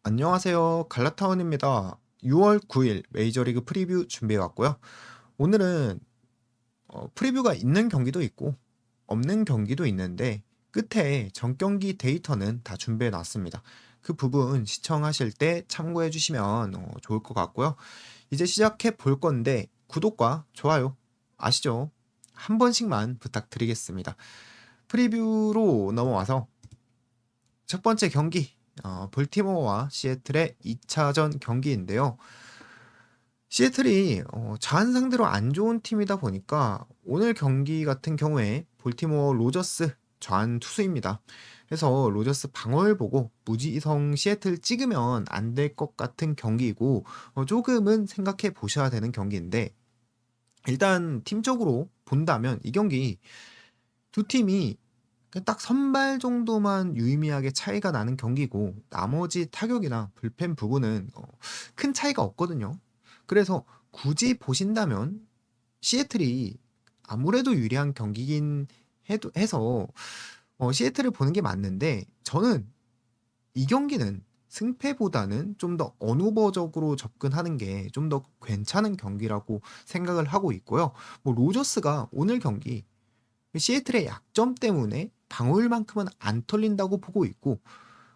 안녕하세요. 갈라타운입니다. 6월 9일 메이저리그 프리뷰 준비해 왔고요. 오늘은 프리뷰가 있는 경기도 있고 없는 경기도 있는데 끝에 전 경기 데이터는 다 준비해 놨습니다. 그 부분 시청하실 때 참고해 주시면 좋을 것 같고요. 이제 시작해 볼 건데 구독과 좋아요 아시죠? 한 번씩만 부탁드리겠습니다. 프리뷰로 넘어와서 첫 번째 경기 볼티모어와 시애틀의 2차전 경기인데요. 시애틀이 자한 상대로 안 좋은 팀이다 보니까 오늘 경기 같은 경우에 볼티모어 로저스 좌한 투수입니다. 그래서 로저스 방어를 보고 무지성 시애틀 찍으면 안 될 것 같은 경기이고 조금은 생각해 보셔야 되는 경기인데 일단 팀적으로 본다면 이 경기 두 팀이 딱 선발 정도만 유의미하게 차이가 나는 경기고 나머지 타격이나 불펜 부분은 큰 차이가 없거든요. 그래서 굳이 보신다면 시애틀이 아무래도 유리한 경기긴 해서 시애틀을 보는 게 맞는데 저는 이 경기는 승패보다는 좀 더 언오버적으로 접근하는 게 좀 더 괜찮은 경기라고 생각을 하고 있고요. 뭐 로저스가 오늘 경기 시애틀의 약점 때문에 방어율만큼은 안 털린다고 보고 있고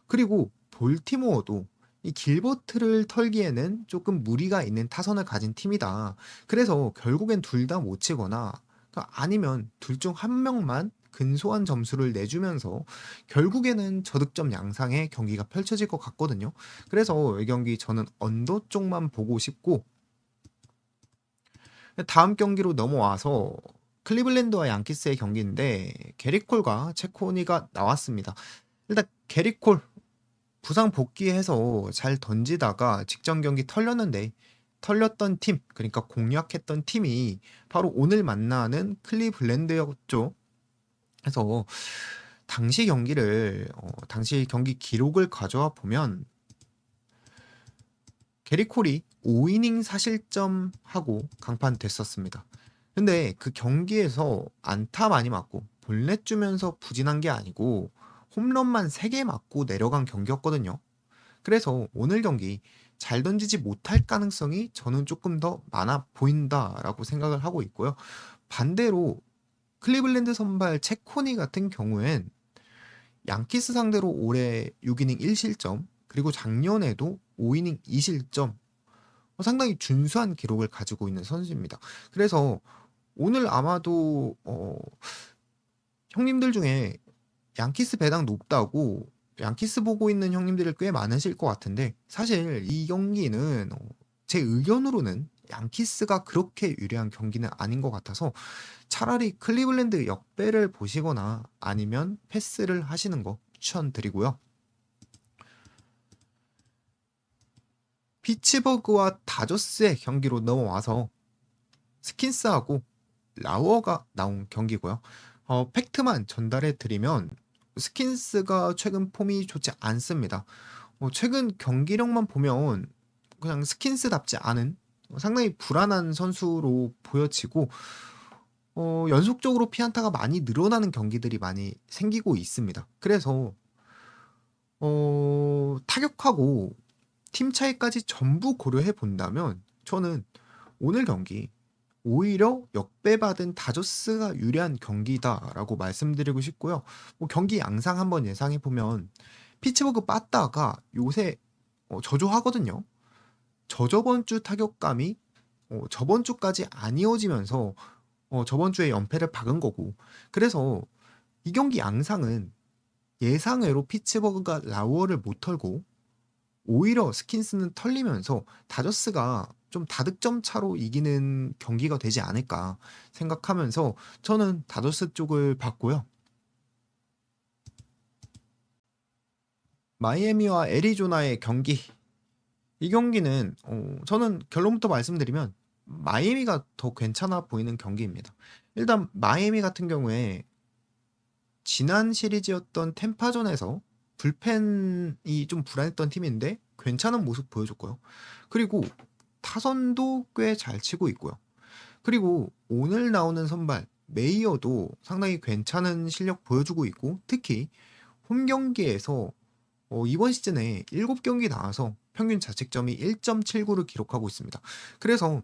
그리고 볼티모어도 이 길버트를 털기에는 조금 무리가 있는 타선을 가진 팀이다. 그래서 결국엔 둘 다 못 치거나 아니면 둘 중 한 명만 근소한 점수를 내주면서 결국에는 저득점 양상의 경기가 펼쳐질 것 같거든요. 그래서 이 경기 저는 언더 쪽만 보고 싶고 다음 경기로 넘어와서 클리블랜드와 양키스의 경기인데 게리콜과 체코니가 나왔습니다. 일단 게리콜 부상 복귀해서 잘 던지다가 직전 경기 털렸던 팀, 그러니까 공략했던 팀이 바로 오늘 만나는 클리블랜드였죠. 그래서 당시 경기 기록을 가져와 보면 게리콜이 5이닝 사실점하고 강판됐었습니다. 근데 그 경기에서 안타 많이 맞고 볼넷 주면서 부진한 게 아니고 홈런만 3개 맞고 내려간 경기였거든요. 그래서 오늘 경기 잘 던지지 못할 가능성이 저는 조금 더 많아 보인다라고 생각을 하고 있고요. 반대로 클리블랜드 선발 체코니 같은 경우엔 양키스 상대로 올해 6이닝 1실점 그리고 작년에도 5이닝 2실점 상당히 준수한 기록을 가지고 있는 선수입니다. 그래서 오늘 아마도 형님들 중에 양키스 배당 높다고 양키스 보고 있는 형님들이 꽤 많으실 것 같은데 사실 이 경기는 제 의견으로는 양키스가 그렇게 유리한 경기는 아닌 것 같아서 차라리 클리블랜드 역배를 보시거나 아니면 패스를 하시는 거 추천드리고요. 피츠버그와 다저스의 경기로 넘어와서 스킨스하고 라우어가 나온 경기고요. 팩트만 전달해 드리면 스킨스가 최근 폼이 좋지 않습니다. 최근 경기력만 보면 그냥 스킨스답지 않은 상당히 불안한 선수로 보여지고 연속적으로 피안타가 많이 늘어나는 경기들이 많이 생기고 있습니다. 그래서 타격하고 팀 차이까지 전부 고려해 본다면 저는 오늘 경기 오히려 역배받은 다저스가 유리한 경기다라고 말씀드리고 싶고요. 뭐 경기 양상 한번 예상해 보면 피츠버그 빠따가 요새 저조하거든요. 저저번 주 타격감이 저번 주까지 안 이어지면서 저번 주에 연패를 박은 거고 그래서 이 경기 양상은 예상외로 피츠버그가 라우어를 못 털고 오히려 스킨스는 털리면서 다저스가 좀 다득점 차로 이기는 경기가 되지 않을까 생각하면서 저는 다저스 쪽을 봤고요. 마이애미와 애리조나의 경기. 이 경기는 저는 결론부터 말씀드리면 마이애미가 더 괜찮아 보이는 경기입니다. 일단 마이애미 같은 경우에 지난 시리즈였던 템파전에서 불펜이 좀 불안했던 팀인데 괜찮은 모습 보여줬고요. 그리고 타선도 꽤 잘 치고 있고요. 그리고 오늘 나오는 선발 메이어도 상당히 괜찮은 실력 보여주고 있고 특히 홈 경기에서 이번 시즌에 7경기 나와서 평균 자책점이 1.79를 기록하고 있습니다. 그래서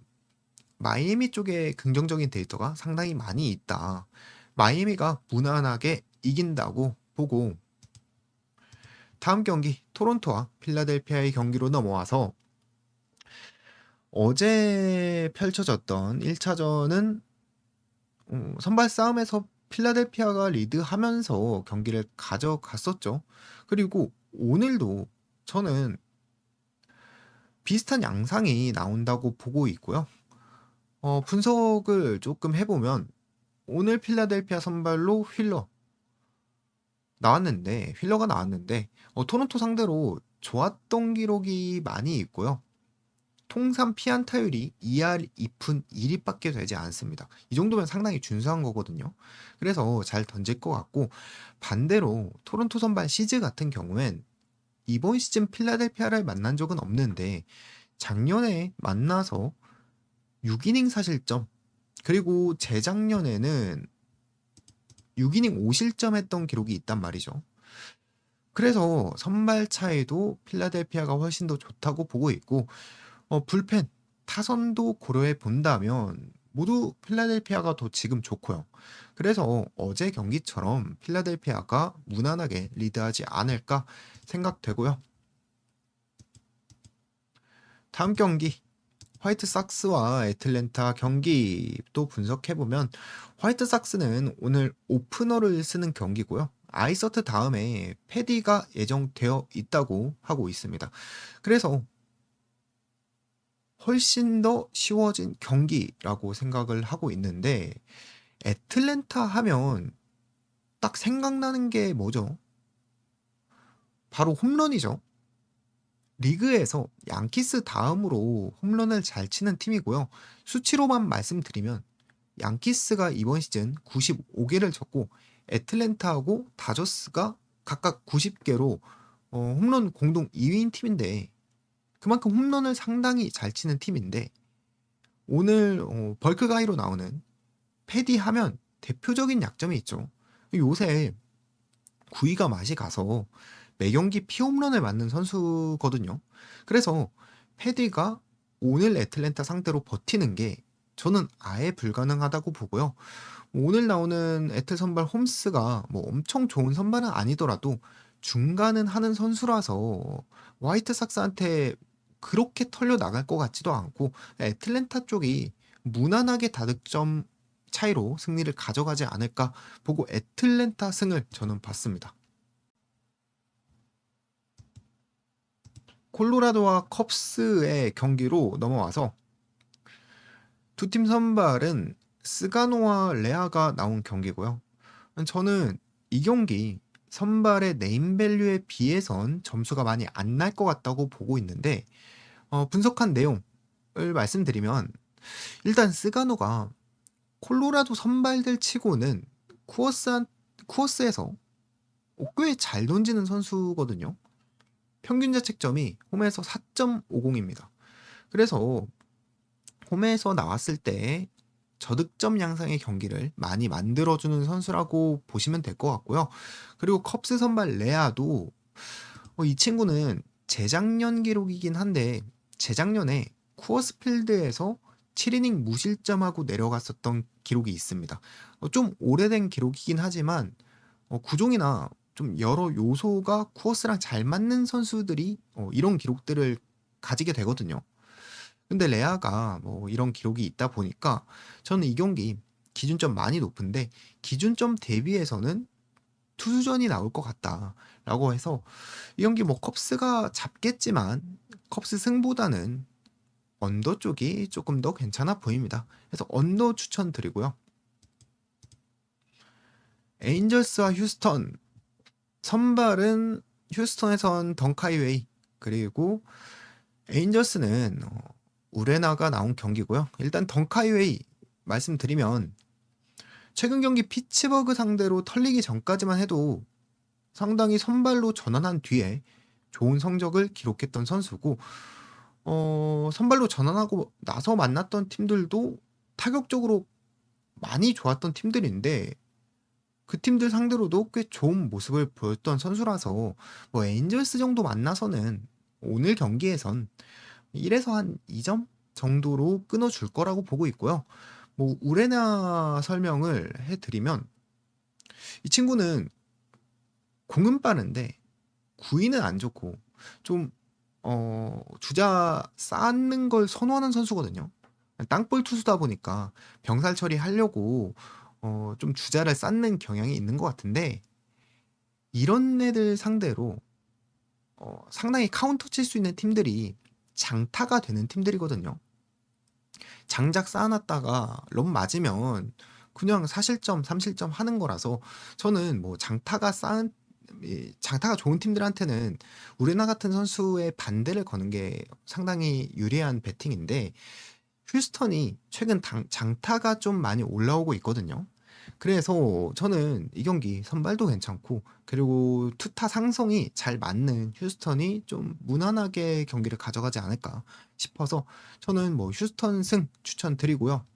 마이애미 쪽에 긍정적인 데이터가 상당히 많이 있다. 마이애미가 무난하게 이긴다고 보고 다음 경기 토론토와 필라델피아의 경기로 넘어와서 어제 펼쳐졌던 1차전은 선발 싸움에서 필라델피아가 리드하면서 경기를 가져갔었죠. 그리고 오늘도 저는 비슷한 양상이 나온다고 보고 있고요. 분석을 조금 해보면 오늘 필라델피아 선발로 휠러가 나왔는데 토론토 상대로 좋았던 기록이 많이 있고요. 통산 피안타율이 2할 2푼 1리밖에 되지 않습니다. 이 정도면 상당히 준수한 거거든요. 그래서 잘 던질 것 같고 반대로 토론토 선발 시즈 같은 경우엔 이번 시즌 필라델피아를 만난 적은 없는데 작년에 만나서 6이닝 사실점 그리고 재작년에는 6이닝 5실점 했던 기록이 있단 말이죠. 그래서 선발 차이도 필라델피아가 훨씬 더 좋다고 보고 있고 불펜, 타선도 고려해 본다면 모두 필라델피아가 더 지금 좋고요. 그래서 어제 경기처럼 필라델피아가 무난하게 리드하지 않을까 생각되고요. 다음 경기 화이트삭스와 애틀랜타 경기도 분석해보면 화이트삭스는 오늘 오프너를 쓰는 경기고요. 아이서트 다음에 패디가 예정되어 있다고 하고 있습니다. 그래서 훨씬 더 쉬워진 경기라고 생각을 하고 있는데 애틀랜타 하면 딱 생각나는 게 뭐죠? 바로 홈런이죠. 리그에서 양키스 다음으로 홈런을 잘 치는 팀이고요. 수치로만 말씀드리면 양키스가 이번 시즌 95개를 쳤고 애틀랜타하고 다저스가 각각 90개로 홈런 공동 2위인 팀인데 그만큼 홈런을 상당히 잘 치는 팀인데 오늘 벌크 가이로 나오는 패디 하면 대표적인 약점이 있죠. 요새 구위가 맛이 가서 매경기 피홈런을 맞는 선수거든요. 그래서 패디가 오늘 애틀랜타 상대로 버티는 게 저는 아예 불가능하다고 보고요. 오늘 나오는 애틀 선발 홈스가 뭐 엄청 좋은 선발은 아니더라도 중간은 하는 선수라서 화이트삭스한테 그렇게 털려 나갈 것 같지도 않고 애틀랜타 쪽이 무난하게 다득점 차이로 승리를 가져가지 않을까 보고 애틀랜타 승을 저는 봤습니다. 콜로라도와 컵스의 경기로 넘어와서 두 팀 선발은 스가노와 레아가 나온 경기고요. 저는 이 경기 선발의 네임밸류에 비해선 점수가 많이 안 날 것 같다고 보고 있는데 분석한 내용을 말씀드리면 일단 스가노가 콜로라도 선발들 치고는 쿠어스에서 꽤 잘 던지는 선수거든요. 평균 자책점이 홈에서 4.50입니다. 그래서 홈에서 나왔을 때 저득점 양상의 경기를 많이 만들어주는 선수라고 보시면 될 것 같고요. 그리고 컵스 선발 레아도 이 친구는 재작년 기록이긴 한데 재작년에 쿠어스필드에서 7이닝 무실점하고 내려갔었던 기록이 있습니다. 좀 오래된 기록이긴 하지만 구종이나 좀 여러 요소가 쿠어스랑 잘 맞는 선수들이 이런 기록들을 가지게 되거든요. 근데 레아가 뭐 이런 기록이 있다 보니까 저는 이 경기 기준점 많이 높은데 기준점 대비해서는 투수전이 나올 것 같다라고 해서 이 경기 뭐 컵스가 잡겠지만 컵스 승보다는 언더 쪽이 조금 더 괜찮아 보입니다. 그래서 언더 추천드리고요. 에인절스와 휴스턴 선발은 휴스턴에선 덩카이웨이 그리고 에인절스는 우레나가 나온 경기고요. 일단 덩카이웨이 말씀드리면 최근 경기 피츠버그 상대로 털리기 전까지만 해도 상당히 선발로 전환한 뒤에 좋은 성적을 기록했던 선수고 선발로 전환하고 나서 만났던 팀들도 타격적으로 많이 좋았던 팀들인데 그 팀들 상대로도 꽤 좋은 모습을 보였던 선수라서 뭐 에인절스 정도 만나서는 오늘 경기에선 1에서 한 2점 정도로 끊어줄 거라고 보고 있고요. 뭐 우레나 설명을 해드리면 이 친구는 공은 빠른데 구위는 안 좋고 좀 주자 쌓는 걸 선호하는 선수거든요. 땅볼 투수다 보니까 병살 처리하려고 좀 주자를 쌓는 경향이 있는 것 같은데 이런 애들 상대로 상당히 카운터 칠 수 있는 팀들이 장타가 되는 팀들이거든요. 장작 쌓아놨다가 럼 맞으면 그냥 4실점, 3실점 하는 거라서 저는 뭐 장타가 좋은 팀들한테는 우레나 같은 선수의 반대를 거는 게 상당히 유리한 배팅인데 휴스턴이 최근 장타가 좀 많이 올라오고 있거든요. 그래서 저는 이 경기 선발도 괜찮고 그리고 투타 상성이 잘 맞는 휴스턴이 좀 무난하게 경기를 가져가지 않을까 싶어서 저는 뭐 휴스턴 승 추천드리고요.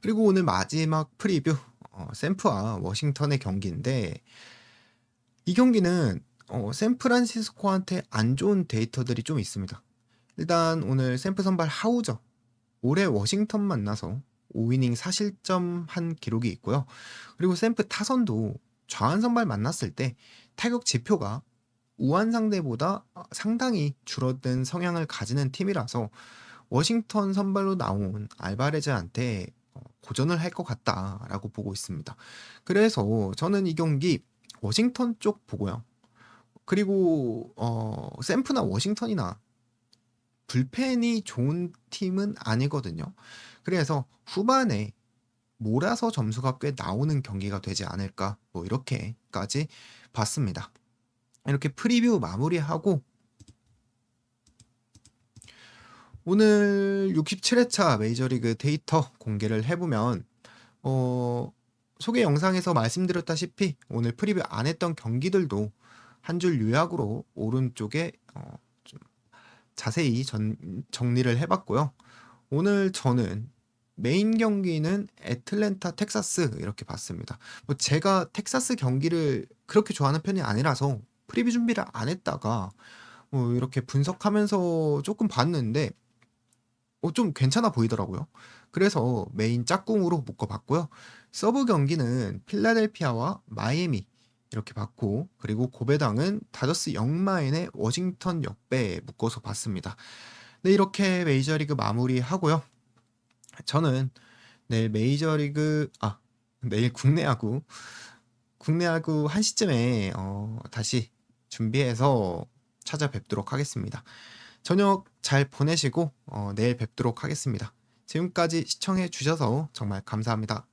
그리고 오늘 마지막 프리뷰 샌프와 워싱턴의 경기인데 이 경기는 샌프란시스코한테 안 좋은 데이터들이 좀 있습니다. 일단 오늘 샌프 선발 하우저 올해 워싱턴 만나서 5이닝 4실점 한 기록이 있고요. 그리고 샌프 타선도 좌완 선발 만났을 때 타격 지표가 우완 상대보다 상당히 줄어든 성향을 가지는 팀이라서 워싱턴 선발로 나온 알바레즈한테 고전을 할 것 같다라고 보고 있습니다. 그래서 저는 이 경기 워싱턴 쪽 보고요. 그리고 샌프나 워싱턴이나 불펜이 좋은 팀은 아니거든요. 그래서 후반에 몰아서 점수가 꽤 나오는 경기가 되지 않을까 뭐 이렇게까지 봤습니다. 이렇게 프리뷰 마무리하고 오늘 67회차 메이저리그 데이터 공개를 해보면 소개 영상에서 말씀드렸다시피 오늘 프리뷰 안 했던 경기들도 한 줄 요약으로 오른쪽에 좀 자세히 정리를 해봤고요. 오늘 저는 메인 경기는 애틀랜타 텍사스 이렇게 봤습니다. 뭐 제가 텍사스 경기를 그렇게 좋아하는 편이 아니라서 프리뷰 준비를 안 했다가 뭐 이렇게 분석하면서 조금 봤는데 좀 괜찮아 보이더라고요. 그래서 메인 짝꿍으로 묶어봤고요. 서브 경기는 필라델피아와 마이애미 이렇게 봤고 그리고 고배당은 다저스 영마인의 워싱턴 역배에 묶어서 봤습니다. 네, 이렇게 메이저리그 마무리하고요. 저는 내일 내일 국내 야구 1시쯤에 다시 준비해서 찾아뵙도록 하겠습니다. 저녁 잘 보내시고 내일 뵙도록 하겠습니다. 지금까지 시청해 주셔서 정말 감사합니다.